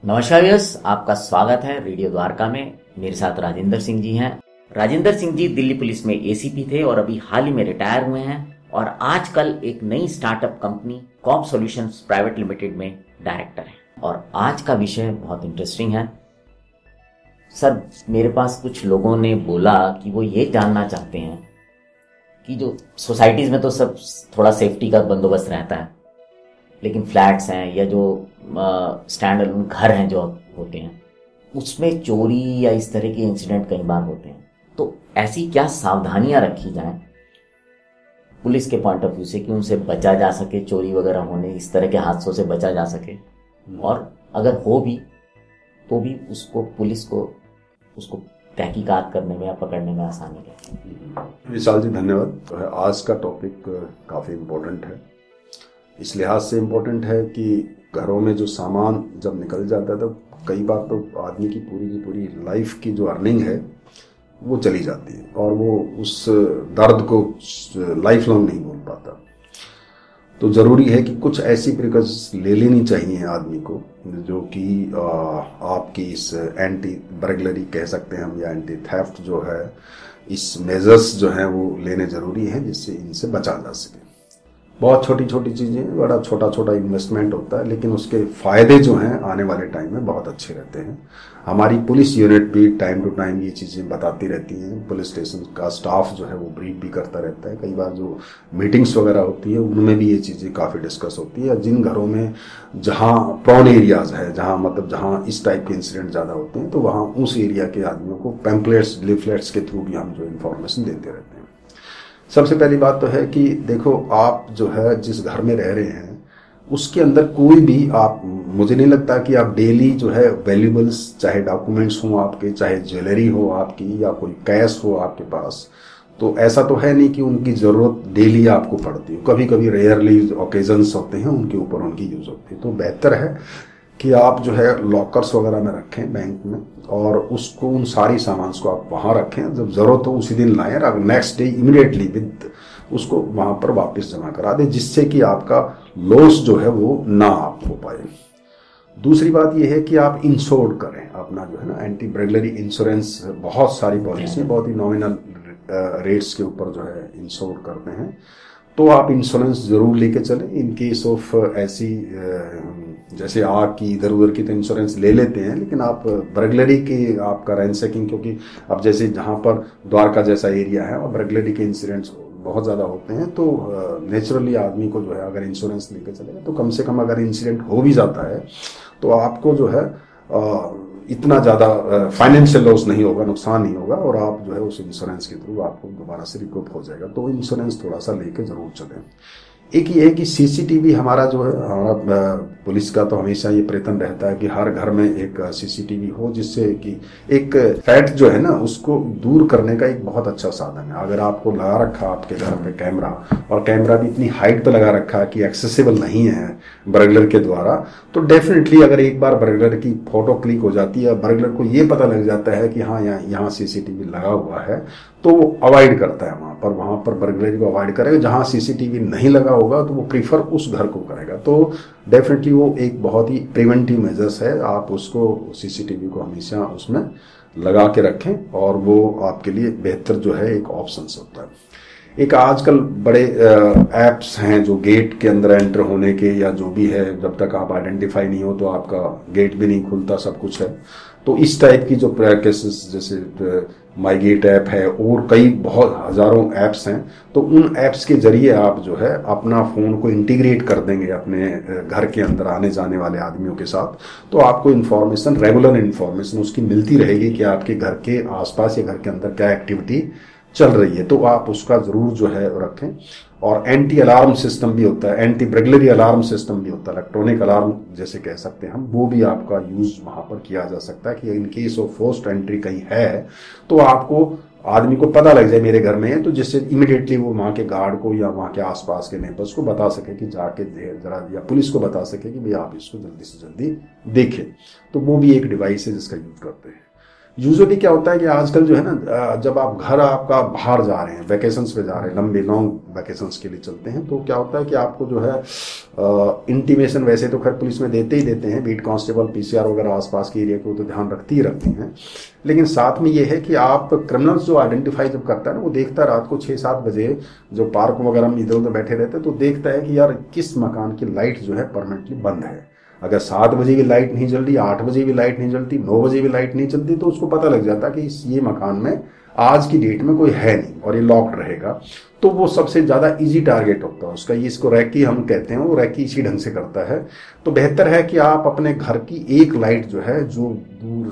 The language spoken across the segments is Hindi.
नमस्कार व्यूअर्स, आपका स्वागत है रेडियो द्वारका में। मेरे साथ राजेंद्र सिंह जी हैं। राजेंद्र सिंह जी दिल्ली पुलिस में एसीपी थे और अभी हाल ही में रिटायर हुए हैं और आजकल एक नई startup company Cop solutions private limited में डायरेक्टर हैं। और आज का विषय बहुत इंटरेस्टिंग है। सर, मेरे पास कुछ लोगों ने बोला कि वो ये जानना चाहते हैं कि जो सोसाइटीज में तो सब थोड़ा सेफ्टी का बंदोबस्त रहता है, लेकिन फ्लैट्स हैं या जो स्टैंड अलोन घर हैं जो होते हैं, उसमें चोरी या इस तरह के इंसिडेंट कई बार होते हैं। तो ऐसी क्या सावधानियां रखी जाएं पुलिस के पॉइंट ऑफ व्यू से कि उनसे बचा जा सके, चोरी वगैरह होने, इस तरह के हादसों से बचा जा सके, और अगर हो भी तो भी उसको पुलिस को उसको तहकीकात करने में या पकड़ने में आसानी रहे। विशाल जी, धन्यवाद। आज का टॉपिक काफ़ी इम्पोर्टेंट है। इस लिहाज से इम्पोर्टेंट है कि घरों में जो सामान जब निकल जाता है तो कई बार तो आदमी की पूरी लाइफ की जो अर्निंग है वो चली जाती है और वो उस दर्द को लाइफ लॉन्ग नहीं भूल पाता। तो ज़रूरी है कि कुछ ऐसी प्रिकॉशंस ले लेनी चाहिए आदमी को जो कि आपकी इस एंटी बर्गलरी कह सकते हैं हम, या एंटी थेफ्ट जो है, इस मेजर्स जो हैं वो लेने ज़रूरी हैं जिससे इनसे बचा जा सके। बहुत छोटी छोटी चीज़ें, बड़ा छोटा छोटा इन्वेस्टमेंट होता है, लेकिन उसके फ़ायदे जो हैं आने वाले टाइम में बहुत अच्छे रहते हैं। हमारी पुलिस यूनिट भी टाइम टू टाइम ये चीज़ें बताती रहती हैं। पुलिस स्टेशन का स्टाफ जो है वो ब्रीफ भी करता रहता है। कई बार जो मीटिंग्स वगैरह होती है उनमें भी ये चीज़ें काफ़ी डिस्कस होती है। जिन घरों में जहाँ प्रॉन एरियाज़ है, जहाँ इस टाइप के इंसिडेंट ज़्यादा होते हैं, तो वहाँ उस एरिया के आदमियों को पैम्पलेट्स, लिफलेट्स के थ्रू भी हम जो इन्फॉर्मेशन देते रहते हैं। सबसे पहली बात तो है कि देखो, आप जो है जिस घर में रह रहे हैं उसके अंदर कोई भी मुझे नहीं लगता कि आप डेली जो है वैल्यूबल्स, चाहे डॉक्यूमेंट्स हो आपके, चाहे ज्वेलरी हो आपकी, या कोई कैश हो आपके पास, तो ऐसा तो है नहीं कि उनकी ज़रूरत डेली आपको पड़ती है। कभी कभी रेयरली ओकेजन्स होते हैं उनके ऊपर उनकी यूज़ होती है। तो बेहतर है कि आप जो है लॉकर्स वगैरह में रखें बैंक में, और उसको उन सारी सामान को आप वहाँ रखें। जब ज़रूरत हो उसी दिन लाएं और नेक्स्ट डे इमीडिएटली विद उसको वहाँ पर वापस जमा करा दें, जिससे कि आपका लॉस जो है वो ना आप हो पाए। दूसरी बात यह है कि आप इंश्योर्ड करें अपना जो है ना, एंटी बर्गलरी इंश्योरेंस। बहुत सारी पॉलिसी बहुत ही नॉमिनल रेट्स के ऊपर जो है इंश्योर करते हैं, तो आप इंश्योरेंस जरूर लेके चलें। इन केस ऑफ ऐसी जैसे आग की, इधर उधर की तो इंश्योरेंस ले लेते हैं, लेकिन आप बर्गलरी की, आपका रैंसैकिंग, क्योंकि अब जैसे जहाँ पर द्वारका जैसा एरिया है और बर्गलरी के इंसिडेंट्स बहुत ज़्यादा होते हैं, तो नेचुरली आदमी को जो है अगर इंश्योरेंस लेके चलेगा तो कम से कम अगर इंसिडेंट हो भी जाता है तो आपको जो है इतना ज़्यादा फाइनेंशियल लॉस नहीं होगा, नुकसान नहीं होगा, और आप जो है उस इंश्योरेंस के थ्रू आपको दोबारा से रिकवर हो जाएगा। तो इंश्योरेंस थोड़ा सा लेके जरूर चलें। एक ये है कि सीसीटीवी हमारा जो है, हमारा पुलिस का तो हमेशा ये प्रयत्न रहता है कि हर घर में एक सीसीटीवी हो, जिससे कि एक फैक्ट जो है ना उसको दूर करने का एक बहुत अच्छा साधन है। अगर आपको लगा रखा आपके घर पे कैमरा, और कैमरा भी इतनी हाइट पे लगा रखा है कि एक्सेसिबल नहीं है बर्गलर के द्वारा, तो डेफिनेटली अगर एक बार बर्गलर की फोटो क्लिक हो जाती है, बर्गलर को ये पता लग जाता है कि हाँ यहाँ सीसीटीवी लगा हुआ है, तो वो अवॉइड करता है वहां पर बर्गलरी को अवॉइड करेगा। जहां सीसीटीवी नहीं लगा होगा तो वो प्रीफर उस घर को करेगा। तो डेफिनेटली वो एक बहुत ही प्रिवेंटिव मेजर्स है। आप उसको, सीसीटीवी को हमेशा उसमें लगा के रखें और वो आपके लिए बेहतर जो है एक ऑप्शन होता है। एक आजकल बड़े ऐप्स हैं जो गेट के अंदर एंटर होने के, या जो भी है, जब तक आप आइडेंटिफाई नहीं हो तो आपका गेट भी नहीं खुलता, सब कुछ है। तो इस टाइप की जो प्रैक्टिसेस, जैसे माई गेट ऐप है और कई बहुत हजारों ऐप्स हैं, तो उन ऐप्स के जरिए आप जो है अपना फोन को इंटीग्रेट कर देंगे अपने घर के अंदर आने जाने वाले आदमियों के साथ, तो आपको इन्फॉर्मेशन, रेगुलर इन्फॉर्मेशन उसकी मिलती रहेगी कि आपके घर के आसपास या घर के अंदर क्या एक्टिविटी चल रही है। तो आप उसका जरूर जो है रखें। और एंटी अलार्म सिस्टम भी होता है, एंटी बर्गलरी अलार्म सिस्टम भी होता है, इलेक्ट्रॉनिक अलार्म जैसे कह सकते हैं हम, वो भी आपका यूज वहां पर किया जा सकता है कि in case of forced entry कहीं है तो आपको, आदमी को पता लग जाए मेरे घर में है, तो जिससे इमीडिएटली वो वहां के गार्ड को या वहां के आसपास के नेबर्स को बता सके कि जाके जरा, या पुलिस को बता सके कि भाई आप इसको जल्दी से जल्दी देखें। तो वो भी एक डिवाइस है जिसका यूज करते हैं। यूजुअली क्या होता है कि आजकल जो है ना, जब आप घर आपका बाहर जा रहे हैं, वैकेशंस पे जा रहे हैं, लंबे लॉन्ग वैकेशंस के लिए चलते हैं, तो क्या होता है कि आपको जो है इंटीमेशन वैसे तो खैर पुलिस में देते ही देते हैं, बीट कांस्टेबल पीसीआर वगैरह आसपास के एरिया को तो ध्यान रखती ही रखती हैं, लेकिन साथ में ये है कि आप क्रिमिनल्स जो आइडेंटिफाई जब करता है ना, वो देखता है रात को 6-7 बजे जो पार्क वगैरह में इधर उधर बैठे रहते हैं, तो देखता है कि यार किस मकान की लाइट जो है परमानेंटली बंद है। अगर 7 बजे भी लाइट नहीं जल रही, 8 बजे भी लाइट नहीं जलती, 9 बजे भी लाइट नहीं चलती, तो उसको पता लग जाता कि ये मकान में आज की डेट में कोई है नहीं और ये लॉक्ड रहेगा। तो वो सबसे ज्यादा इजी टारगेट होता है उसका, ये इसको रैकी हम कहते हैं, वो रैकी इसी ढंग से करता है। तो बेहतर है कि आप अपने घर की एक लाइट जो है, जो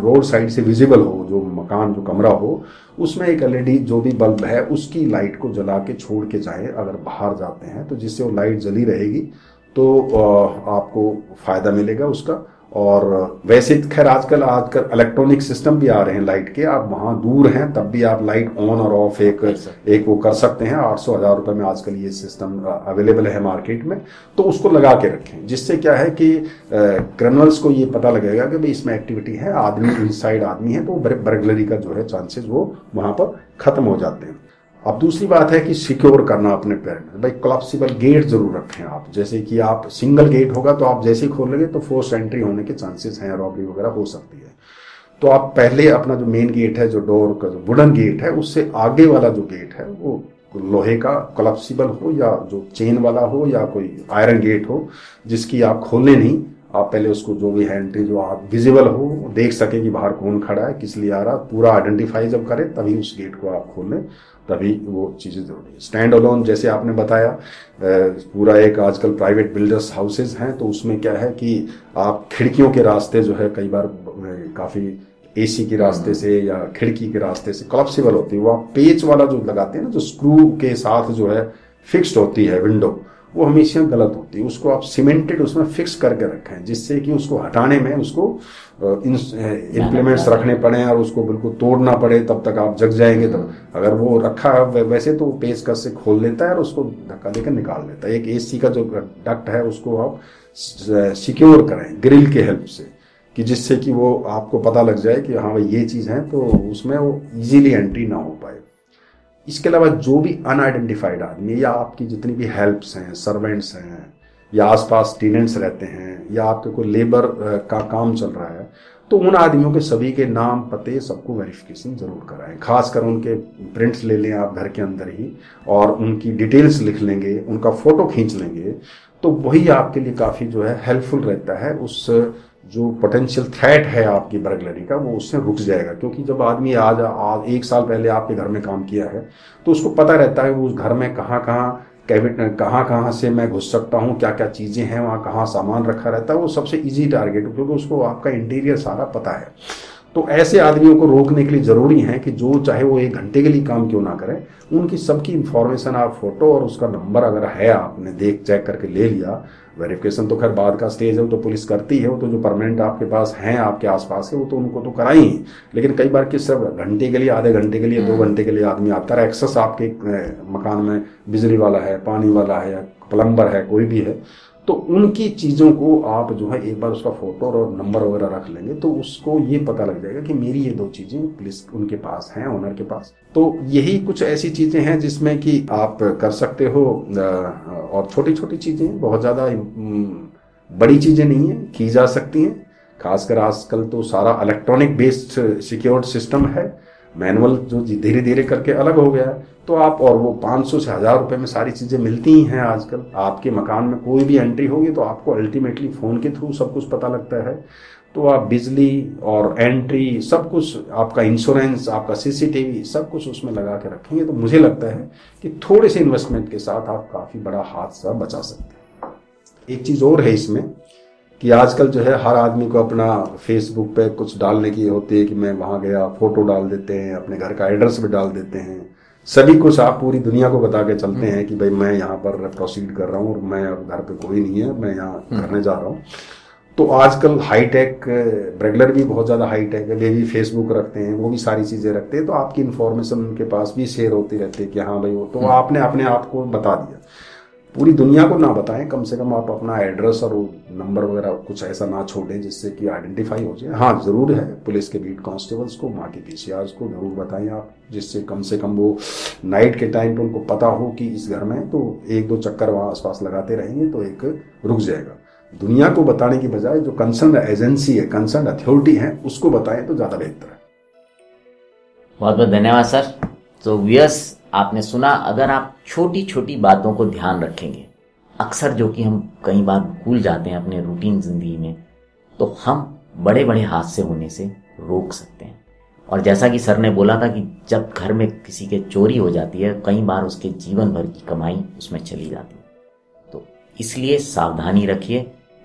रोड साइड से विजिबल हो, जो मकान जो कमरा हो, उसमें एक एलईडी जो भी बल्ब है उसकी लाइट को जला के छोड़ के जाएं अगर बाहर जाते हैं, तो जिससे वो लाइट जली रहेगी तो आपको फायदा मिलेगा उसका। और वैसे खैर आजकल इलेक्ट्रॉनिक सिस्टम भी आ रहे हैं लाइट के, आप वहां दूर हैं तब भी आप लाइट ऑन और ऑफ एक वो कर सकते हैं। 800-1000 रुपए में आजकल ये सिस्टम अवेलेबल है मार्केट में, तो उसको लगा के रखें, जिससे क्या है कि क्रिमिनल्स को ये पता लगेगा कि भाई इसमें एक्टिविटी है, आदमी इनसाइड आदमी है, तो बर्गलरी का जो है चांसेस वो वहां पर खत्म हो जाते हैं। अब दूसरी बात है कि सिक्योर करना अपने पेरेंट्स, भाई कोलैप्सिबल गेट जरूर रखें आप, जैसे कि आप सिंगल गेट होगा तो आप जैसे ही खोलेंगे तो फोर्स एंट्री होने के चांसेस हैं, रॉबरी वगैरह हो सकती है। तो आप पहले अपना जो मेन गेट है, जो डोर का जो वुडन गेट है, उससे आगे वाला जो गेट है वो लोहे का कोलैप्सिबल हो या जो चेन वाला हो या कोई आयरन गेट हो जिसकी आप खोले नहीं, आप पहले उसको जो भी है एंट्री जो आप विजिबल हो, देख सके कि बाहर कौन खड़ा है, किस लिए आ रहा, पूरा आइडेंटिफाई जब करें तभी उस गेट को आप खोलें, तभी वो चीजें जरूरी है। स्टैंड अलोन जैसे आपने बताया, पूरा एक आजकल प्राइवेट बिल्डर्स हाउसेज हैं, तो उसमें क्या है कि आप खिड़कियों के रास्ते जो है कई बार काफी एसी के रास्ते से या खिड़की के रास्ते से कोलैप्सिबल होती है, वो आप पेच वाला जो लगाते हैं ना, जो स्क्रू के साथ जो है फिक्स्ड होती है विंडो, वो हमेशा गलत होती है। उसको आप सीमेंटेड उसमें फिक्स करके रखें, जिससे कि उसको हटाने में उसको इम्प्लीमेंट्स रखने पड़े और उसको बिल्कुल तोड़ना पड़े, तब तक आप जग जाएंगे। तब अगर वो रखा है वैसे तो पेचकस से खोल लेता है और उसको धक्का देकर निकाल लेता है। एक एसी का जो डक्ट है उसको आप सिक्योर करें ग्रिल के हेल्प से, कि जिससे कि वो आपको पता लग जाए कि हाँ भाई ये चीज है, तो उसमें वो इजीली एंट्री ना हो पाए। इसके अलावा जो भी अनआइडेंटिफाइड आदमी या आपकी जितनी भी हेल्प्स हैं, सर्वेंट्स हैं, या आसपास टेनेंट्स रहते हैं, या आपके कोई लेबर का काम चल रहा है, तो उन आदमियों के सभी के नाम पते सबको वेरिफिकेशन जरूर कराएं। खासकर उनके प्रिंट्स ले लें आप घर के अंदर ही, और उनकी डिटेल्स लिख लेंगे, उनका फोटो खींच लेंगे, तो वही आपके लिए काफी जो है हेल्पफुल रहता है। उस जो पोटेंशियल थ्रेट है आपकी बर्गलरी का, वो उससे रुक जाएगा। क्योंकि जब आदमी आज 1 साल पहले आपके घर में काम किया है, तो उसको पता रहता है उस घर में कहाँ से मैं घुस सकता हूँ, क्या क्या चीजें हैं वहाँ, कहाँ सामान रखा रहता है, वो सबसे इजी टारगेट, क्योंकि उसको आपका इंटीरियर सारा पता है। तो ऐसे आदमियों को रोकने के लिए जरूरी है कि जो चाहे वो 1 घंटे के लिए काम क्यों ना करें, उनकी सबकी इंफॉर्मेशन आप फोटो और उसका नंबर अगर है आपने देख चेक करके ले लिया। वेरिफिकेशन तो खैर बाद का स्टेज है, वो तो पुलिस करती है, वो तो जो परमानेंट आपके पास हैं आपके आसपास है वो तो उनको तो कराई ही। लेकिन कई बार किस सिर्फ घंटे के लिए, आधे घंटे के लिए, 2 घंटे के लिए आदमी आता है, एक्सेस आपके मकान में बिजली वाला है, पानी वाला है, या प्लम्बर है, कोई भी है, तो उनकी चीजों को आप जो है एक बार उसका फोटो और नंबर वगैरह रख लेंगे, तो उसको ये पता लग जाएगा कि मेरी ये 2 चीजें पुलिस उनके पास हैं, ओनर के पास। तो यही कुछ ऐसी चीजें हैं जिसमें कि आप कर सकते हो, और छोटी छोटी चीजें, बहुत ज्यादा बड़ी चीजें नहीं है, की जा सकती हैं। खासकर आजकल तो सारा इलेक्ट्रॉनिक बेस्ड सिक्योर्ड सिस्टम है, मैनुअल जो धीरे धीरे करके अलग हो गया है। तो आप, और वो 500 से 1000 रुपए में सारी चीजें मिलती ही हैं आजकल। आपके मकान में कोई भी एंट्री होगी तो आपको अल्टीमेटली फोन के थ्रू सब कुछ पता लगता है। तो आप बिजली और एंट्री सब कुछ, आपका इंश्योरेंस, आपका सीसीटीवी, सब कुछ उसमें लगा के रखेंगे, तो मुझे लगता है कि थोड़े से इन्वेस्टमेंट के साथ आप काफी बड़ा हादसा बचा सकते हैं। एक चीज और है इसमें कि आजकल जो है हर आदमी को अपना फेसबुक पे कुछ डालने की होती है कि मैं वहां गया, फोटो डाल देते हैं, अपने घर का एड्रेस भी डाल देते हैं, सभी कुछ आप पूरी दुनिया को बता के चलते हैं कि भाई मैं यहाँ पर प्रोसीड कर रहा हूँ और मैं अब घर पे कोई नहीं है, मैं यहाँ करने जा रहा हूँ। तो आजकल हाईटेक ब्रेगलर भी बहुत ज्यादा हाईटेक है, वे भी फेसबुक रखते हैं, वो भी सारी चीजें रखते हैं, तो आपकी इन्फॉर्मेशन उनके पास भी शेयर होती रहती है कि हाँ भाई वो, तो आपने अपने आप को बता दिया। पूरी दुनिया को ना बताएं, कम से कम आप अपना एड्रेस और नंबर वगैरह कुछ ऐसा ना छोड़ें जिससे कि आइडेंटिफाई हो जाए। हाँ, जरूर है पुलिस के बीट कांस्टेबल्स को, वहाँ के पीसीआर्स को जरूर बताएं आप, जिससे कम से कम वो नाइट के टाइम पे उनको पता हो कि इस घर में, तो एक दो चक्कर वहाँ आसपास लगाते रहेंगे तो एक रुक जाएगा। दुनिया को बताने की बजाय जो कंसर्न एजेंसी है, कंसर्न अथॉरिटी है, उसको बताएं तो ज्यादा बेहतर है। बहुत बहुत धन्यवाद सर। तो व्यूअर्स, आपने सुना, अगर आप छोटी छोटी बातों को ध्यान रखेंगे, अक्सर जो कि हम कई बार भूल जाते हैं अपने रूटीन जिंदगी में, तो हम बड़े बड़े हादसे होने से रोक सकते हैं। और जैसा कि सर ने बोला था कि जब घर में किसी के चोरी हो जाती है, कई बार उसके जीवन भर की कमाई उसमें चली जाती है। तो इसलिए सावधानी रखिए,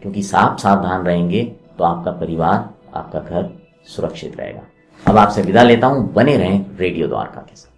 क्योंकि आप सावधान रहेंगे तो आपका परिवार, आपका घर सुरक्षित रहेगा। अब आपसे विदा लेता हूं, बने रहें रेडियो द्वारका के साथ।